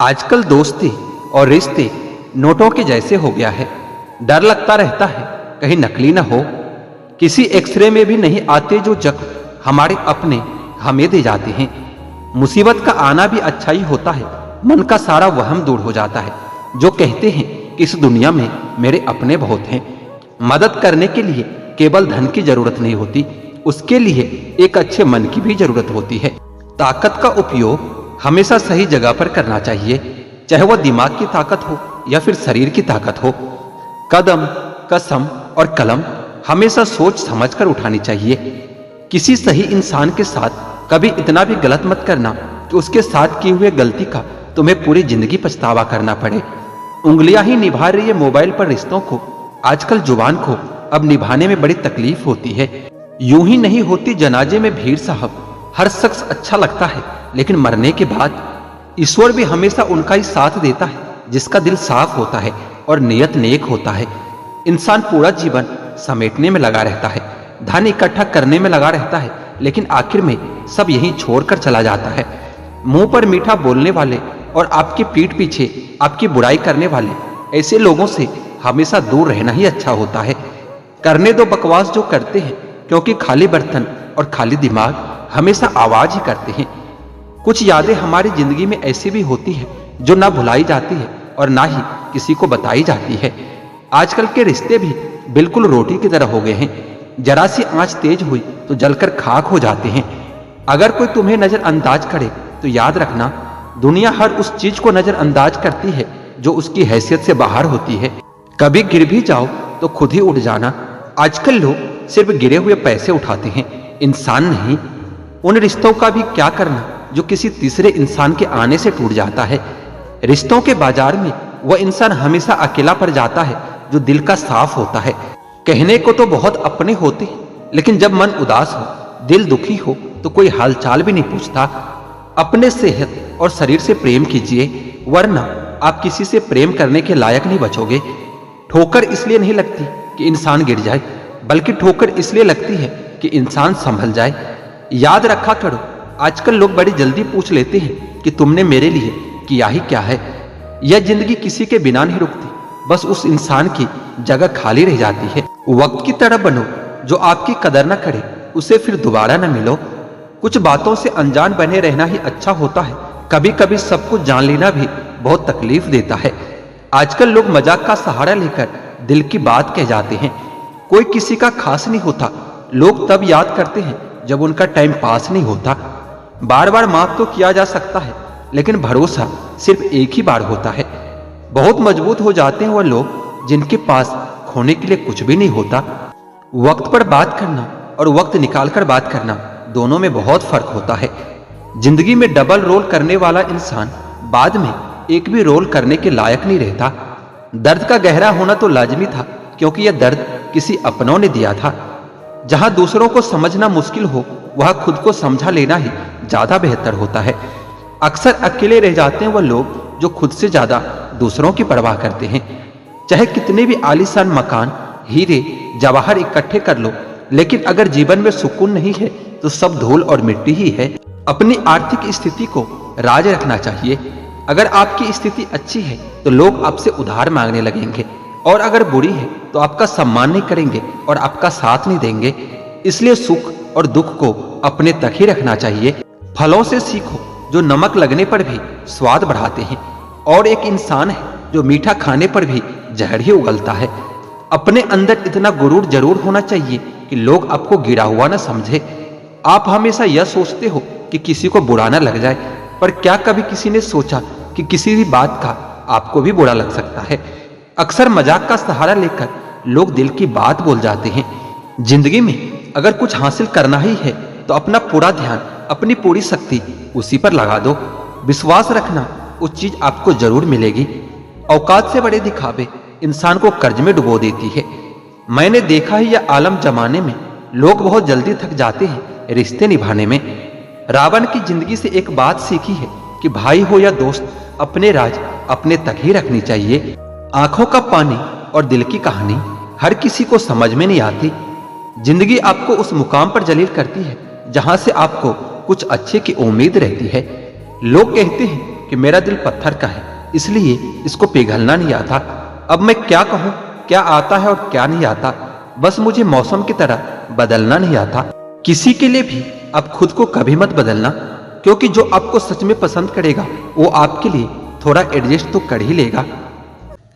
आजकल दोस्ती और रिश्ते नोटों के जैसे हो गया है। डर लगता रहता है कहीं नकली ना हो। किसी एक्सरे में भी नहीं आते जो जख्म हमारे अपने हमें दे जाते हैं। मुसीबत का आना भी अच्छा ही होता है, मन का सारा वहम दूर हो जाता है। जो कहते हैं कि इस दुनिया में मेरे अपने बहुत हैं। मदद करने के लिए केवल धन की जरूरत नहीं होती, उसके लिए एक अच्छे मन की भी जरूरत होती है। ताकत का उपयोग हमेशा सही जगह पर करना चाहिए, चाहे वह दिमाग की ताकत हो या फिर शरीर की ताकत हो। कदम, कसम और कलम हमेशा सोच समझकर उठानी चाहिए। किसी सही इंसान के साथ कभी इतना भी गलत मत करना कि उसके साथ किए हुए गलती का तुम्हें पूरी जिंदगी पछतावा करना पड़े। उंगलियां ही निभा रही है मोबाइल पर रिश्तों को, आजकल जुबान को अब निभाने में बड़ी तकलीफ होती है। यूं ही नहीं होती जनाजे में भीड़ साहब। हर शख्स अच्छा लगता है, लेकिन मरने के बाद ईश्वर भी हमेशा उनका ही साथ देता है जिसका दिल साफ होता है और नियत नेक होता है। इंसान पूरा जीवन समेटने में लगा रहता है, धन इकट्ठा करने में लगा रहता है, लेकिन आखिर में सब यहीं छोड़कर चला जाता है। मुंह पर मीठा बोलने वाले और आपकी पीठ पीछे आपकी बुराई करने वाले, ऐसे लोगों से हमेशा दूर रहना ही अच्छा होता है। करने दो बकवास जो करते हैं, क्योंकि खाली बर्तन और खाली दिमाग हमेशा आवाज ही करते हैं। कुछ यादें हमारी जिंदगी में ऐसी भी होती है जो ना भुलाई जाती है और ना ही किसी को बताई जाती है। आजकल के रिश्ते भी बिल्कुल रोटी की तरह हो गए हैं। जरा सी आंच तेज हुई तो जलकर खाक हो जाते हैं। अगर कोई तुम्हें नजरअंदाज करे तो याद रखना, दुनिया हर उस चीज को नजरअंदाज करती है जो उसकी हैसियत से बाहर होती है। कभी गिर भी जाओ तो खुद ही उठ जाना। आजकल लोग सिर्फ गिरे हुए पैसे उठाते हैं, इंसान नहीं। उन रिश्तों का भी क्या करना जो किसी तीसरे इंसान के आने से टूट जाता है। रिश्तों के बाजार में वह इंसान हमेशा अकेला पड़ जाता है जो दिल का साफ होता है। कहने को तो बहुत अपने होते हैं, लेकिन जब मन उदास हो, दिल दुखी हो, तो कोई हालचाल भी नहीं पूछता। अपने सेहत और शरीर से प्रेम कीजिए, वरना आप किसी से प्रेम करने के लायक नहीं बचोगे। ठोकर इसलिए नहीं लगती कि इंसान गिर जाए, बल्कि ठोकर इसलिए लगती है कि इंसान संभल जाए। याद रखा करो, आजकल लोग बड़ी जल्दी पूछ लेते हैं कि तुमने मेरे लिए किया ही क्या है। यह जिंदगी किसी के बिना नहीं रुकती, बस उस इंसान की जगह खाली रह जाती है। वक्त की तरह बनो, जो आपकी कदर न करे उसे फिर दोबारा न मिलो। कुछ बातों से अनजान बने रहना ही अच्छा होता है। कभी कभी सब कुछ जान लेना भी बहुत तकलीफ देता है। आजकल लोग मजाक का सहारा लेकर दिल की बात कह जाते हैं। कोई किसी का खास नहीं होता, लोग तब याद करते हैं जब उनका टाइम पास नहीं होता। बार बार माफ तो किया जा सकता है, लेकिन भरोसा सिर्फ एक ही बार होता है। बहुत मजबूत हो जाते हैं वह लोग जिनके पास खोने के लिए कुछ भी नहीं होता। वक्त पर बात करना और वक्त निकालकर बात करना, दोनों में बहुत फर्क होता है। जिंदगी में डबल रोल करने वाला इंसान बाद में एक भी रोल करने के लायक नहीं रहता। दर्द का गहरा होना तो लाजमी था, क्योंकि यह दर्द किसी अपनों ने दिया था। जहां दूसरों को समझना मुश्किल हो, वहां खुद को समझा लेना ही ज्यादा बेहतर होता है। अक्सर अकेले रह जाते हैं वह लोग जो खुद से ज्यादा दूसरों की परवाह करते हैं। चाहे कितने भी आलीशान मकान, हीरे जवाहर इकट्ठे कर लो, लेकिन अगर जीवन में सुकून नहीं है तो सब धूल और मिट्टी ही है। अपनी आर्थिक स्थिति को राज रखना चाहिए। अगर आपकी स्थिति अच्छी है तो लोग आपसे उधार मांगने लगेंगे, और अगर बुरी है तो आपका सम्मान नहीं करेंगे और आपका साथ नहीं देंगे। इसलिए सुख और दुख को अपने तक ही रखना चाहिए। फलों से सीखो जो नमक लगने पर भी स्वाद बढ़ाते हैं, और एक इंसान है जो मीठा खाने पर भी जहर ही उगलता है। अपने अंदर इतना गुरूर जरूर होना चाहिए कि लोग आपको गिरा हुआ ना समझे। आप हमेशा यह सोचते हो कि किसी को बुरा ना लग जाए, पर क्या कभी किसी ने सोचा कि किसी भी बात का आपको भी बुरा लग सकता है। अक्सर मजाक का सहारा लेकर लोग दिल की बात बोल जाते हैं। जिंदगी में अगर कुछ हासिल करना ही है तो अपना पूरा ध्यान, अपनी पूरी शक्ति उसी पर लगा दो। विश्वास रखना, उस चीज आपको जरूर मिलेगी। औकात से बड़े दिखावे इंसान को कर्ज में डुबो देती है। मैंने देखा है यह आलम जमाने में लोग बहुत जल्दी थक जाते हैं रिश्ते निभाने में। रावण की जिंदगी से एक बात सीखी है कि भाई हो या दोस्त, अपने राज अपने तक ही रखनी चाहिए। आंखों का पानी और दिल की कहानी हर किसी को समझ में नहीं आती। जिंदगी आपको उस मुकाम पर जलील करती है जहां से आपको कुछ अच्छे की उम्मीद रहती है। लोग कहते हैं कि मेरा दिल पत्थर का है, इसलिए इसको पिघलना नहीं आता। अब मैं क्या कहूँ, क्या आता है और क्या नहीं आता। बस मुझे मौसम की तरह बदलना नहीं आता। किसी के लिए भी अब खुद को कभी मत बदलना, क्योंकि जो आपको सच में पसंद करेगा वो आपके लिए थोड़ा एडजस्ट तो कर ही लेगा।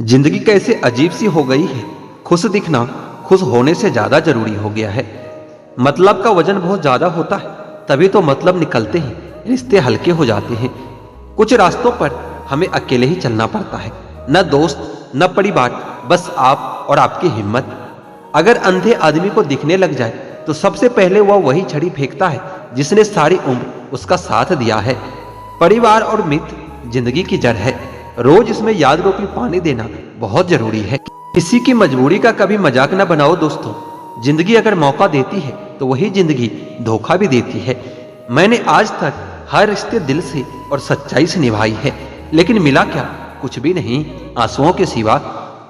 जिंदगी कैसे अजीब सी हो गई है। खुश दिखना खुश होने से ज्यादा जरूरी हो गया है। मतलब का वजन बहुत ज्यादा होता है, तभी तो मतलब निकलते हैं, रिश्ते हल्के हो जाते हैं। कुछ रास्तों पर हमें अकेले ही चलना पड़ता है, न दोस्त न परिवार, बस आप और आपकी हिम्मत। अगर अंधे आदमी को दिखने लग जाए तो सबसे पहले वह वही छड़ी फेंकता है जिसने सारी उम्र उसका साथ दिया है। परिवार और मित्र जिंदगी की जड़ है, रोज इसमें याद रूपी पानी देना बहुत जरूरी है। किसी की मजबूरी का कभी मजाक न बनाओ दोस्तों। जिंदगी अगर मौका देती है तो वही जिंदगी धोखा भी देती है। मैंने आज तक हर रिश्ते दिल से और सच्चाई से निभाई है, लेकिन मिला क्या, कुछ भी नहीं, आंसुओं के सिवा।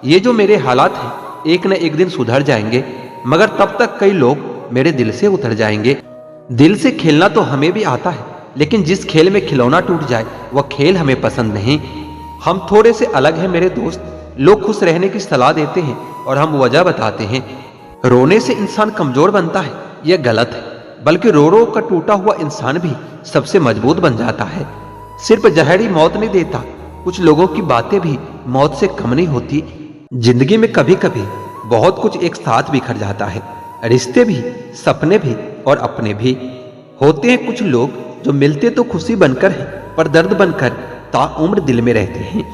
ये जो मेरे हालात हैं एक न एक दिन सुधर जाएंगे, मगर तब तक कई लोग मेरे दिल से उतर जाएंगे। दिल से खेलना तो हमें भी आता है, लेकिन जिस खेल में खिलौना टूट जाए वह खेल हमें पसंद नहीं। हम थोड़े से अलग हैं मेरे दोस्त। लोग खुश रहने की सलाह देते हैं और हम वजह बताते हैं। रोने से इंसान कमजोर बनता है, यह गलत है, बल्कि रो रो कर टूटा हुआ इंसान भी सबसे मजबूत बन जाता है। सिर्फ जहरी मौत नहीं देता, कुछ लोगों की बातें भी मौत से कम नहीं होती। जिंदगी में कभी कभी बहुत कुछ एक साथ बिखर जाता है, रिश्ते भी, सपने भी और अपने भी। होते हैं कुछ लोग जो मिलते तो खुशी बनकर है, पर दर्द बनकर ताउम्र दिल में रहते हैं।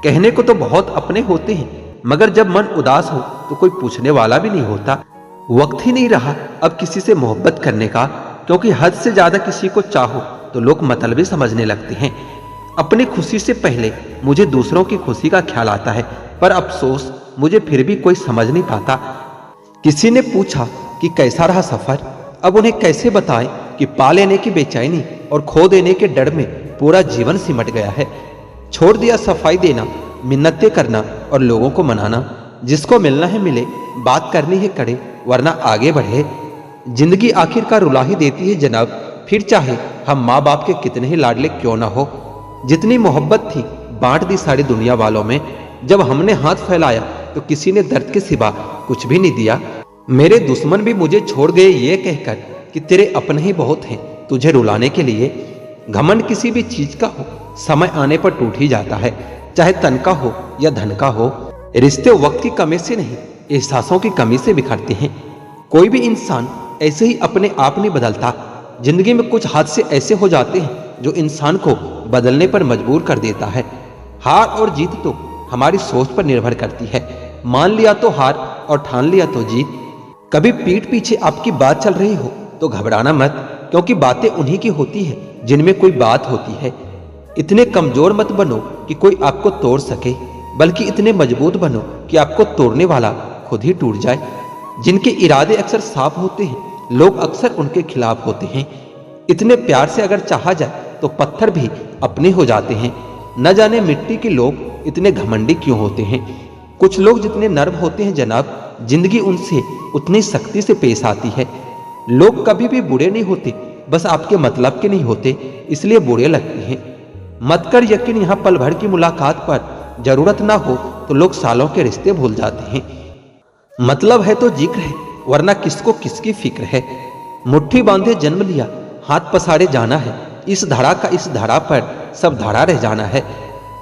कहने को तो बहुत अपने होते हैं, मगर जब मन उदास हो तो कोई पूछने वाला भी नहीं होता। वक्त ही नहीं रहा अब किसी से मोहब्बत करने का, क्योंकि हद से ज्यादा किसी को चाहो तो लोग मतलबी समझने लगते हैं। अपनी खुशी से पहले मुझे दूसरों की खुशी का ख्याल आता है, पर अफसोस मुझे फिर भी कोई समझ नहीं पाता। किसी ने पूछा कि कैसा रहा सफर, अब उन्हें कैसे बताएं कि पा लेने की बेचैनी और खो देने के डर में पूरा जीवन सिमट गया है। छोड़ दिया सफाई देना, मिन्नतें करना और लोगों को मनाना। जिसको मिलना है मिले, बात करनी है करे, वरना आगे बढ़े। जिंदगी आखिरकार रुला ही देती है जनाब, फिर चाहे हम माँ बाप के कितने ही लाडले क्यों ना हो। जितनी मोहब्बत थी बांट दी सारी दुनिया वालों में। जब हमने हाथ फैलाया तो किसी ने दर्द के सिवा कुछ भी नहीं दिया। मेरे दुश्मन भी मुझे छोड़ गए ये कहकर कि तेरे अपने ही बहुत हैं तुझे रुलाने के लिए। घमंड किसी भी चीज का हो, समय आने पर टूट ही जाता है, चाहे तन का हो या धन का हो। रिश्ते वक्त की कमी से नहीं, एहसासों की कमी से बिखरते हैं। कोई भी इंसान ऐसे ही अपने आप नहीं बदलता। जिंदगी में कुछ हादसे ऐसे हो जाते हैं जो इंसान को बदलने पर मजबूर कर देता है। हार और जीत तो हमारी सोच पर निर्भर करती है। मान लिया तो हार और ठान लिया तो जीत। कभी पीठ पीछे आपकी बात चल रही हो तो घबराना मत, क्योंकि बातें उन्हीं की होती है जिनमें कोई बात होती है। इतने कमजोर मत बनो कि कोई आपको तोड़ सके, बल्कि इतने मजबूत बनो कि आपको तोड़ने वाला खुद ही टूट जाए। जिनके इरादे अक्सर साफ होते हैं, लोग अक्सर उनके खिलाफ होते हैं। इतने प्यार से अगर चाहा जाए तो पत्थर भी अपने हो जाते हैं। न जाने मिट्टी के लोग इतने घमंडी क्यों होते हैं। कुछ लोग जितने नर्म होते हैं जनाब, जिंदगी उनसे उतनी सख्ती से पेश आती है। लोग कभी भी बुरे नहीं होते, बस आपके मतलब के नहीं होते, इसलिए बुरे लगते हैं। मत कर यकीन, यहाँ पल भर की मुलाकात पर जरूरत ना हो तो लोग सालों के रिश्ते भूल जाते हैं। मतलब है तो जिक्र है, वरना किसको किसकी फिक्र है। मुट्ठी बांधे जन्म लिया, हाथ पसारे जाना है। इस धड़ा का इस धड़ा पर सब धड़ा रह जाना है।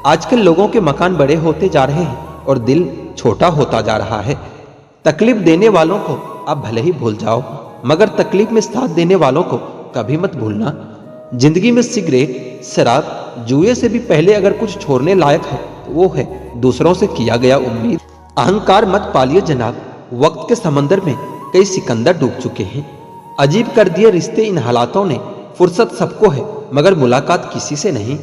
आजकल लोगों के मकान बड़े होते जा रहे हैं और दिल छोटा होता जा रहा है। तकलीफ देने वालों को आप भले ही भूल जाओ, मगर तकलीफ में साथ देने वालों को कभी मत भूलना। जिंदगी में सिगरेट, शराब, जुए से भी पहले अगर कुछ छोड़ने लायक है तो वो है दूसरों से किया गया उम्मीद। अहंकार मत पालिए जनाब, वक्त के समंदर में कई सिकंदर डूब चुके हैं। अजीब कर दिए रिश्ते इन हालातों ने। फुर्सत सबको है मगर मुलाकात किसी से नहीं।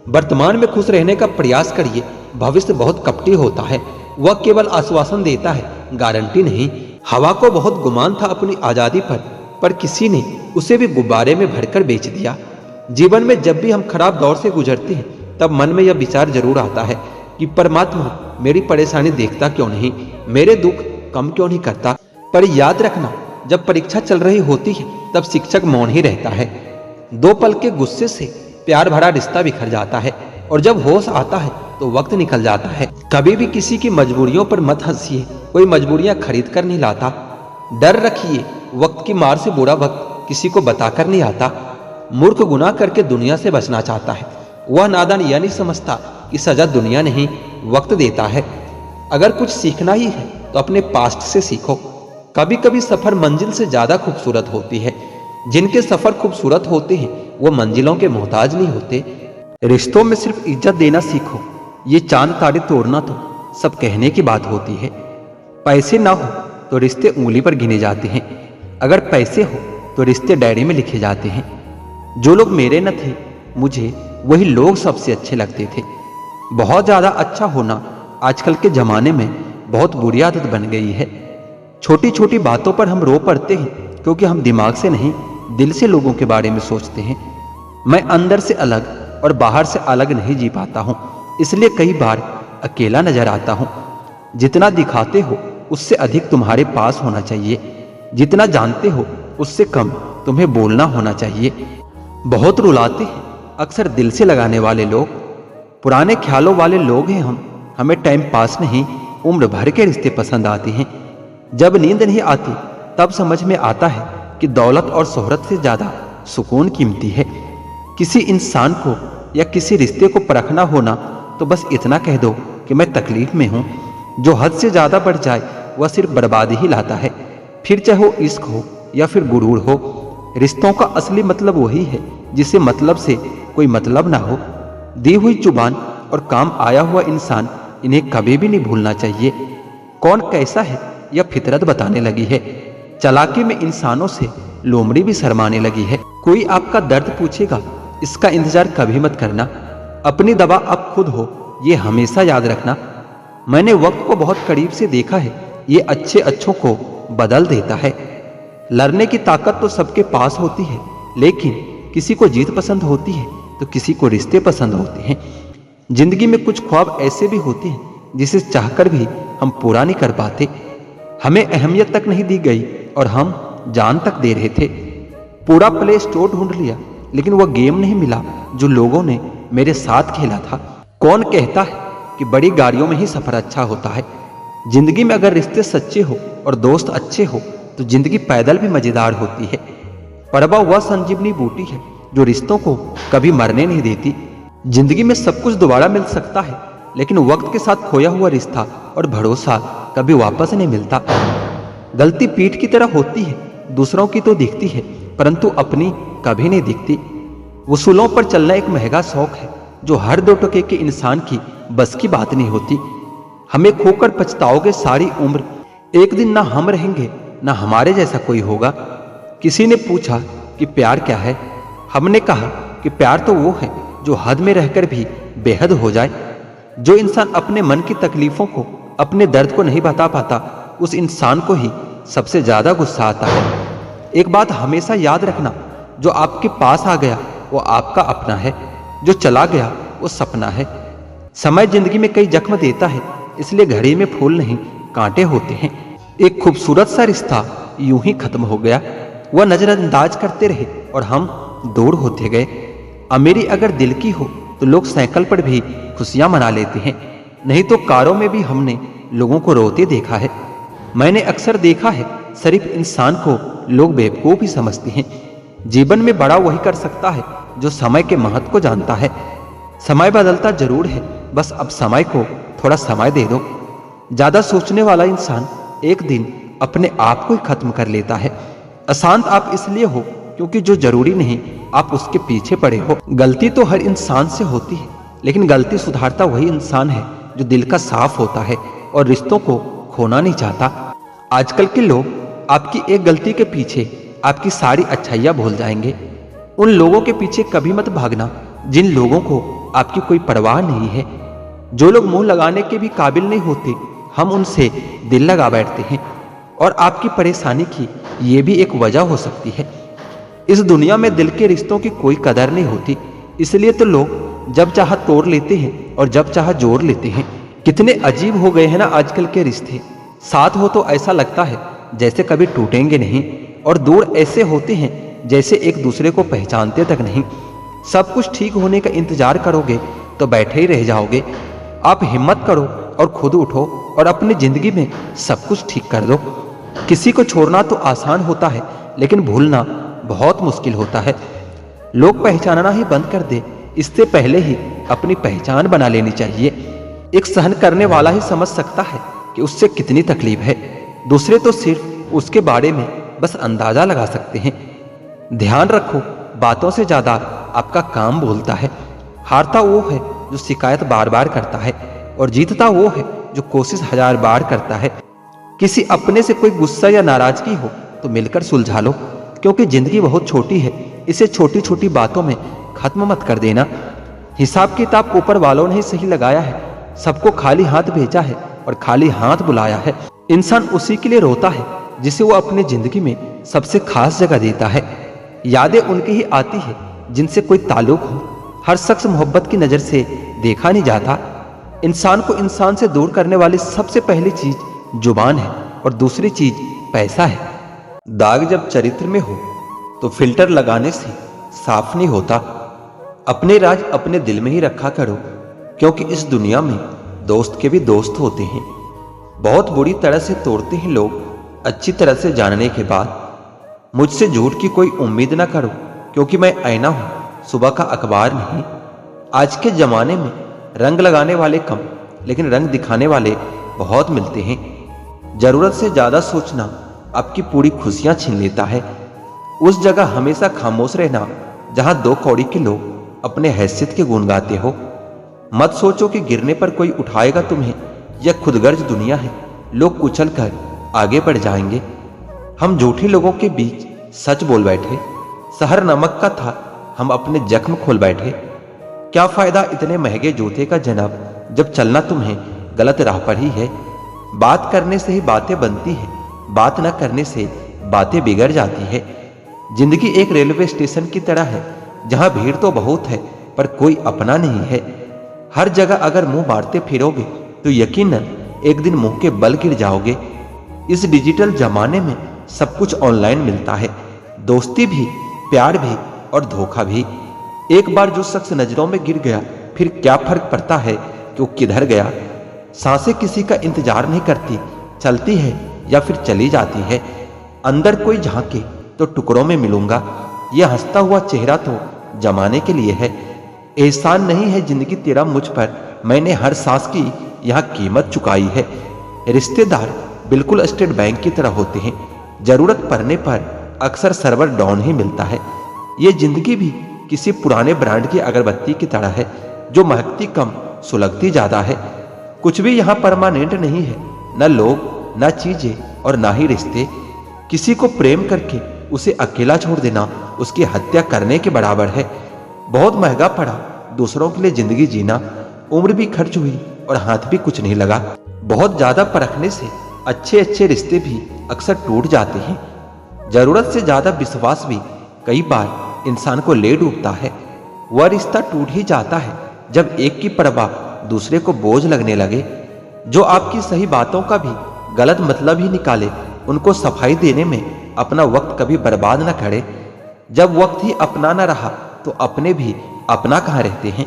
वर्तमान में खुश रहने का प्रयास करिए, भविष्य बहुत कपटी होता है। वह केवल आश्वासन देता है, गारंटी नहीं। हवा को बहुत गुमान था अपनी आजादी पर किसी ने उसे भी गुब्बारे में भरकर बेच दिया। जीवन में जब भी हम खराब दौर से गुजरते हैं तब मन में यह विचार जरूर आता है कि परमात्मा मेरी परेशानी देखता क्यों नहीं, मेरे दुख कम क्यों नहीं करता। पर याद रखना, जब परीक्षा चल रही होती है तब शिक्षक मौन ही रहता है। दो पल के गुस्से से प्यार भरा रिश्ता बिखर जाता है। और जब होश आता है तो वक्त निकल जाता है। कभी भी किसी की मजबूरियों पर मत हंसिए, कोई मजबूरियां खरीद कर नहीं लाता। डर रखिए, वक्त की मार से बुरा वक्त किसी को बताकर नहीं आता। मूर्ख गुनाह करके दुनिया से बचना चाहता है, वह नादान यह नहीं समझता कि सजा दुनिया नहीं वक्त देता है। अगर कुछ सीखना ही है तो अपने पास्ट से सीखो। कभी कभी सफर मंजिल से ज्यादा खूबसूरत होती है। जिनके सफर खूबसूरत होते हैं वो मंजिलों के मोहताज नहीं होते। रिश्तों में सिर्फ इज्जत देना सीखो, ये चांद तारे तोड़ना तो सब कहने की बात होती है। पैसे ना हो तो रिश्ते उंगली पर गिने जाते हैं, अगर पैसे हो तो रिश्ते डायरी में लिखे जाते हैं। जो लोग मेरे न थे मुझे वही लोग सबसे अच्छे लगते थे। बहुत ज्यादा अच्छा होना आजकल के जमाने में बहुत बुरी आदत बन गई है। छोटी छोटी बातों पर हम रो पड़ते हैं क्योंकि हम दिमाग से नहीं दिल से लोगों के बारे में सोचते हैं। मैं अंदर से अलग और बाहर से अलग नहीं जी पाता हूँ, इसलिए कई बार अकेला नजर आता हूँ। जितना दिखाते हो उससे अधिक तुम्हारे पास होना चाहिए, जितना जानते हो उससे कम तुम्हें बोलना होना चाहिए। बहुत रुलाते हैं अक्सर दिल से लगाने वाले लोग, पुराने ख्यालों वाले लोग हैं हम। हमें टाइम पास नहीं उम्र भर के रिश्ते पसंद आते हैं। जब नींद नहीं आती तब समझ में आता है कि दौलत और शोहरत से ज्यादा सुकून कीमती है। किसी इंसान को या किसी रिश्ते को परखना होना तो बस इतना कह दो कि मैं तकलीफ में हूं। जो हद से ज्यादा बढ़ जाए वह सिर्फ बर्बादी ही लाता है, फिर चाहे वो इश्क हो या फिर गुरूर हो। रिश्तों का असली मतलब वही है जिसे मतलब से कोई मतलब ना हो। दी हुई जुबान और काम आया हुआ इंसान, इन्हें कभी भी नहीं भूलना चाहिए। कौन कैसा है यह फितरत बताने लगी है। चालाकी में इंसानों से लोमड़ी भी शर्माने लगी है। कोई आपका दर्द पूछेगा, इसका इंतजार कभी मत करना। अपनी दवा अब खुद हो, ये हमेशा याद रखना। मैंने वक्त को बहुत करीब से देखा है, ये अच्छे अच्छों को बदल देता है। लड़ने की ताकत तो सबके पास होती है, लेकिन किसी को जीत पसंद होती है तो किसी को रिश्ते पसंद होते हैं। जिंदगी में कुछ ख्वाब ऐसे भी होते हैं जिसे चाहकर भी हम पूरा नहीं कर पाते। हमें अहमियत तक नहीं दी गई और हम जान तक दे रहे थे। पूरा प्ले स्टोर ढूंढ लिया लेकिन वह गेम नहीं मिला जो लोगों ने मेरे साथ खेला था। कौन कहता है कि बड़ी गाड़ियों में ही सफर अच्छा होता है। जिंदगी में अगर रिश्ते सच्चे हो और दोस्त अच्छे हो तो जिंदगी पैदल भी मजेदार होती है। परवा वह संजीवनी बूटी है जो रिश्तों को कभी मरने नहीं देती। जिंदगी में सब कुछ दोबारा मिल सकता है, लेकिन वक्त के साथ खोया हुआ रिश्ता और भरोसा कभी वापस नहीं मिलता। गलती पीठ की तरह होती है, दूसरों की तो दिखती है परंतु अपनी कभी नहीं दिखती। वसूलों पर चलना एक महंगा शौक है जो हर दो टके के इंसान की बस की बात नहीं होती। हमें खोकर पछताओगे सारी उम्र, एक दिन ना हम रहेंगे ना हमारे जैसा कोई होगा। किसी ने पूछा कि प्यार क्या है, हमने कहा कि प्यार तो वो है जो हद में रहकर भी बेहद हो जाए। जो इंसान अपने मन की तकलीफों को, अपने दर्द को नहीं बता पाता, उस इंसान को ही सबसे ज्यादा गुस्सा आता है। एक बात हमेशा याद रखना, जो आपके पास आ गया वो आपका अपना है, जो चला गया वो सपना है। समय जिंदगी में कई जख्म देता है, इसलिए घड़ी में फूल नहीं कांटे होते हैं। एक खूबसूरत सा रिश्ता यूं ही खत्म हो गया। वह नजरअंदाज करते रहे और हम दूर होते गए। अमीरी अगर दिल की हो तो लोग साइकिल पर भी खुशियां मना लेते हैं, नहीं तो कारों में भी हमने लोगों को रोते देखा है। मैंने अक्सर देखा है शरीफ इंसान को लोग बेवकूफ ही समझते हैं। जीवन में बड़ा वही कर सकता है जो समय के महत्व को जानता है। समय बदलता जरूर है, बस अब समय को थोड़ा समय दे दो। ज्यादा सोचने वाला इंसान एक दिन अपने आप को ही खत्म कर लेता है। अशांत आप इसलिए हो क्योंकि जो जरूरी नहीं आप उसके पीछे पड़े हो। गलती तो हर इंसान से होती है, लेकिन गलती सुधारता वही इंसान है जो दिल का साफ होता है और रिश्तों को खोना नहीं चाहता। आजकल के लोग आपकी एक गलती के पीछे आपकी सारी अच्छाइयां भूल जाएंगे। उन लोगों के पीछे कभी मत भागना जिन लोगों को आपकी कोई परवाह नहीं है। जो लोग मुंह लगाने के भी काबिल नहीं होते, हम उनसे दिल लगा बैठते हैं और आपकी परेशानी की ये भी एक वजह हो सकती है। इस दुनिया में दिल के रिश्तों की कोई कदर नहीं होती, इसलिए तो लोग जब चाह तोड़ लेते हैं और जब चाह जोड़ लेते हैं। कितने अजीब हो गए हैं ना आजकल के रिश्ते। साथ हो तो ऐसा लगता है जैसे कभी टूटेंगे नहीं, और दूर ऐसे होते हैं जैसे एक दूसरे को पहचानते तक नहीं। सब कुछ ठीक होने का इंतजार करोगे तो बैठे ही रह जाओगे। आप हिम्मत करो और खुद उठो और अपनी जिंदगी में सब कुछ ठीक कर दो। किसी को छोड़ना तो आसान होता है, लेकिन भूलना बहुत मुश्किल होता है। लोग पहचानना ही बंद कर दे, इससे पहले ही अपनी पहचान बना लेनी चाहिए। एक सहन करने वाला ही समझ सकता है कि उससे कितनी तकलीफ है। दूसरे तो सिर्फ उसके बारे में बस अंदाजा लगा सकते हैं। ध्यान रखो, बातों से ज्यादा आपका काम बोलता है। हारता वो है जो शिकायत बार बार करता है, और जीतता वो है जो कोशिश 1000 बार करता है। किसी अपने से कोई गुस्सा या नाराजगी हो तो मिलकर सुलझा लो, क्योंकि जिंदगी बहुत छोटी है। इसे छोटी छोटी बातों में खत्म मत कर देना। हिसाब किताब ऊपर वालों ने ही सही लगाया है। सबको खाली हाथ भेजा है और खाली हाथ बुलाया है। इंसान उसी के लिए रोता है जिसे वो अपनी जिंदगी में सबसे खास जगह देता है। यादें उनकी ही आती है जिनसे कोई ताल्लुक हो। हर शख्स मोहब्बत की नजर से देखा नहीं जाता। इंसान को इंसान से दूर करने वाली सबसे पहली चीज जुबान है, और दूसरी चीज पैसा है। दाग जब चरित्र में हो तो फिल्टर लगाने से साफ नहीं होता। अपने राज अपने दिल में ही रखा करो, क्योंकि इस दुनिया में दोस्त के भी दोस्त होते हैं। बहुत बुरी तरह से तोड़ते हैं लोग अच्छी तरह से जानने के बाद। मुझसे झूठ की कोई उम्मीद ना करो, क्योंकि मैं आईना हूं, सुबह का अखबार नहीं। आज के जमाने में रंग लगाने वाले कम, लेकिन रंग दिखाने वाले बहुत मिलते हैं। जरूरत से ज्यादा सोचना आपकी पूरी खुशियां छीन लेता है। उस जगह हमेशा खामोश रहना जहां 2 कौड़ी के लोग अपने हैसियत के गुण गाते हो। मत सोचो कि गिरने पर कोई उठाएगा तुम्हें। यह खुदगर्ज दुनिया है, लोग कुचल कर आगे बढ़ जाएंगे। हम झूठे लोगों के बीच सच बोल बैठे। शहर नमक का था, हम अपने जख्म खोल बैठे। क्या फायदा इतने महंगे जूते का जनाब, जब चलना तुम्हें गलत राह पर ही है। बात करने से ही बातें बनती है, बात न करने से बातें बिगड़ जाती है। जिंदगी एक रेलवे स्टेशन की तरह है, जहां भीड़ तो बहुत है पर कोई अपना नहीं है। हर जगह अगर मुंह मारते फिरोगे तो यकीनन एक दिन मुंह के बल गिर जाओगे। इस डिजिटल जमाने में सब कुछ ऑनलाइन मिलता है, दोस्ती भी, प्यार भी और धोखा भी। एक बार जो शख्स नजरों में गिर गया, फिर क्या फर्क पड़ता है कि वो किधर गया। सांसें किसी का इंतजार नहीं करती, चलती है या फिर चली जाती है। अंदर कोई झांके तो टुकड़ों में मिलूंगा। यह हंसता हुआ चेहरा तो जमाने के लिए है। एहसान नहीं है जिंदगी तेरा मुझ पर, मैंने हर सांस की यहाँ कीमत चुकाई है। रिश्तेदार बिल्कुल स्टेट बैंक की तरह होते हैं, जरूरत पड़ने पर अक्सर सर्वर डाउन ही मिलता है। ये जिंदगी भी किसी पुराने ब्रांड की अगरबत्ती की तरह है, जो महकती कम सुलगती ज्यादा है। कुछ भी यहाँ परमानेंट नहीं है, न लोग, न चीजें और न ही रिश्ते। किसी को प्रेम करके उसे अकेला छोड़ देना उसकी हत्या करने के बराबर है। बहुत महंगा पड़ा दूसरों के लिए जिंदगी जीना। उम्र भी खर्च हुई और हाथ भी कुछ नहीं लगा। बहुत ज्यादा परखने से अच्छे अच्छे रिश्ते भी अक्सर टूट जाते हैं। जरूरत से ज्यादा विश्वास भी कई बार इंसान को ले डूबता है। वह रिश्ता टूट ही जाता है जब एक की परवाह दूसरे को बोझ लगने लगे। जो आपकी सही बातों का भी गलत मतलब ही निकाले, उनको सफाई देने में अपना वक्त कभी बर्बाद न करे। जब वक्त ही अपना न रहा तो अपने भी अपना कहाँ रहते हैं।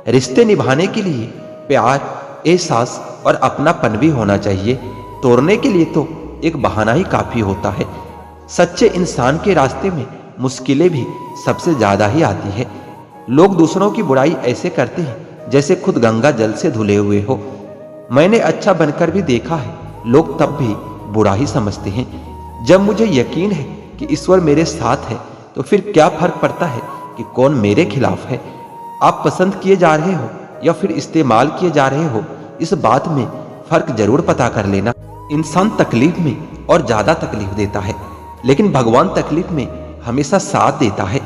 रिश्ते निभाने के लिए प्यार, एहसास और अपनापन भी होना चाहिए। तोड़ने के लिए तो एक बहाना ही काफी होता है। सच्चे इंसान के रास्ते में मुश्किलें भी सबसे ज्यादा ही आती है। लोग दूसरों की बुराई ऐसे करते हैं जैसे खुद गंगा जल से धुले हुए हो। मैंने अच्छा बनकर भी देखा है, लोग तब भी बुरा ही समझते हैं। जब मुझे यकीन है कि ईश्वर मेरे साथ है, तो फिर क्या फर्क पड़ता है कि कौन मेरे खिलाफ है। आप पसंद किए जा रहे हो या फिर इस्तेमाल किए जा रहे हो, इस बात में फर्क जरूर पता कर लेना। इंसान तकलीफ में और ज्यादा तकलीफ देता है, लेकिन भगवान तकलीफ में हमेशा साथ देता है।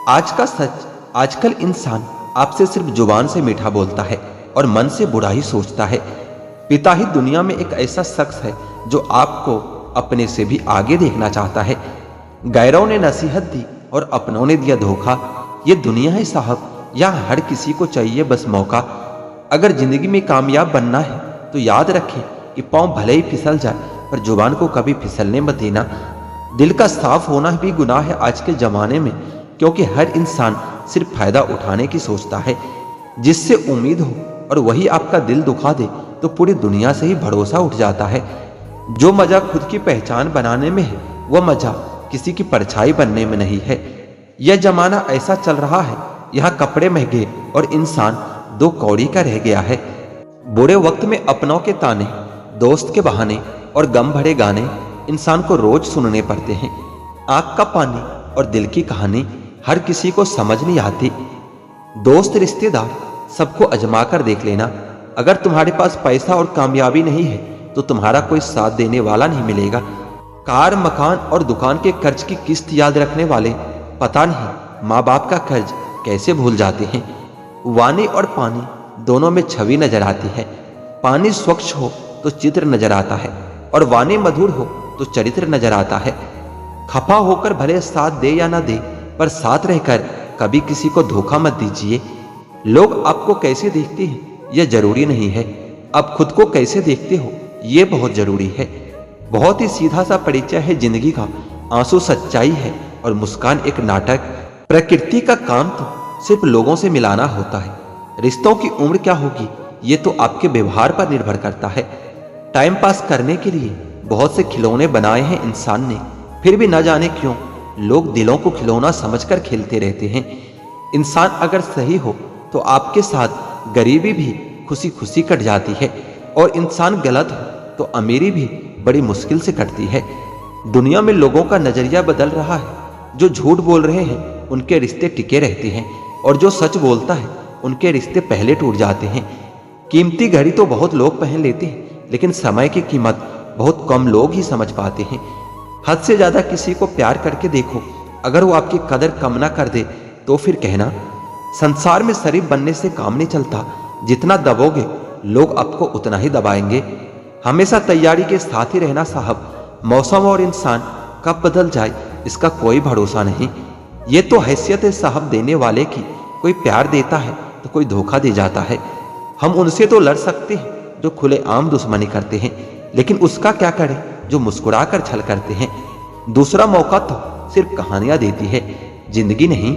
आज का सच, आजकल इंसान आपसे सिर्फ जुबान से मीठा बोलता है और मन से बुरा ही सोचता है। पिता ही दुनिया में एक ऐसा शख्स है जो आपको अपने से भी आगे देखना चाहता है। गैरों ने नसीहत दी और अपनों ने दिया धोखा। ये दुनिया है साहब, यहाँ हर किसी को चाहिए बस मौका। अगर जिंदगी में कामयाब बनना है तो याद रखें कि पाँव भले ही फिसल जाए, पर जुबान को कभी फिसलने मत देना। दिल का साफ होना भी गुनाह है आज के जमाने में, क्योंकि हर इंसान सिर्फ फायदा उठाने की सोचता है। जिससे उम्मीद हो और वही आपका दिल दुखा दे तो पूरी दुनिया से ही भरोसा उठ जाता है। जो मजा खुद की पहचान बनाने में है वह मजा किसी की परछाई बनने में नहीं है। यह जमाना ऐसा चल रहा है, यहाँ कपड़े महंगे और इंसान दो कौड़ी का रह गया है। बुरे वक्त में अपनों के ताने, दोस्त के बहाने और गम भरे गाने इंसान को रोज सुनने पड़ते हैं। आंख का पानी और दिल की कहानी हर किसी को समझ नहीं आती। दोस्त रिश्तेदार सबको अजमा कर देख लेना। अगर तुम्हारे पास पैसा और कामयाबी नहीं है तो तुम्हारा कोई साथ देने वाला नहीं मिलेगा। कार, मकान और दुकान के कर्ज की किस्त याद रखने वाले पता नहीं माँ बाप का कर्ज कैसे भूल जाते हैं। वाणी और पानी दोनों में छवि नजर आती है। पानी स्वच्छ हो तो चित्र नजर आता है और वाणी मधुर हो तो चरित्र नजर आता है। खफा होकर भले साथ दे या ना दे, पर साथ रहकर कभी किसी को धोखा मत दीजिए। लोग आपको कैसे देखते हैं यह जरूरी नहीं है, आप खुद को कैसे देखते हो यह बहुत जरूरी है। बहुत ही सीधा सा परिचय है जिंदगी का, आंसू सच्चाई है और मुस्कान एक नाटक। प्रकृति का काम तो सिर्फ लोगों से मिलाना होता है। रिश्तों की उम्र क्या होगी ये तो आपके व्यवहार पर निर्भर करता है। टाइम पास करने के लिए बहुत से खिलौने बनाए हैं इंसान ने, फिर भी न जाने क्यों लोग दिलों को खिलौना समझकर खेलते रहते हैं। इंसान अगर सही हो तो आपके साथ गरीबी भी खुशी खुशी कट जाती है, और इंसान गलत हो तो अमीरी भी बड़ी मुश्किल से कटती है। दुनिया में लोगों का नजरिया बदल रहा है। जो झूठ बोल रहे हैं उनके रिश्ते टिके रहते हैं, और जो सच बोलता है उनके रिश्ते पहले टूट जाते हैं। कीमती घड़ी तो बहुत लोग पहन लेते हैं, लेकिन समय की कीमत बहुत कम लोग ही समझ पाते हैं। हद से ज्यादा किसी को प्यार करके देखो, अगर वो आपकी कदर कम ना कर दे तो फिर कहना। संसार में शरीफ बनने से काम नहीं चलता, जितना दबोगे लोग आपको उतना ही दबाएंगे। हमेशा तैयारी के साथ ही रहना साहब। मौसम और इंसान कब बदल जाए इसका कोई भरोसा नहीं। ये तो हैसियत है साहब देने वाले की, कोई प्यार देता है तो कोई धोखा दे जाता है। हम उनसे तो लड़ सकते हैं जो खुलेआम दुश्मनी करते हैं, लेकिन उसका क्या करें जो मुस्कुरा कर छल करते हैं। दूसरा मौका तो सिर्फ कहानियां देती है, जिंदगी नहीं।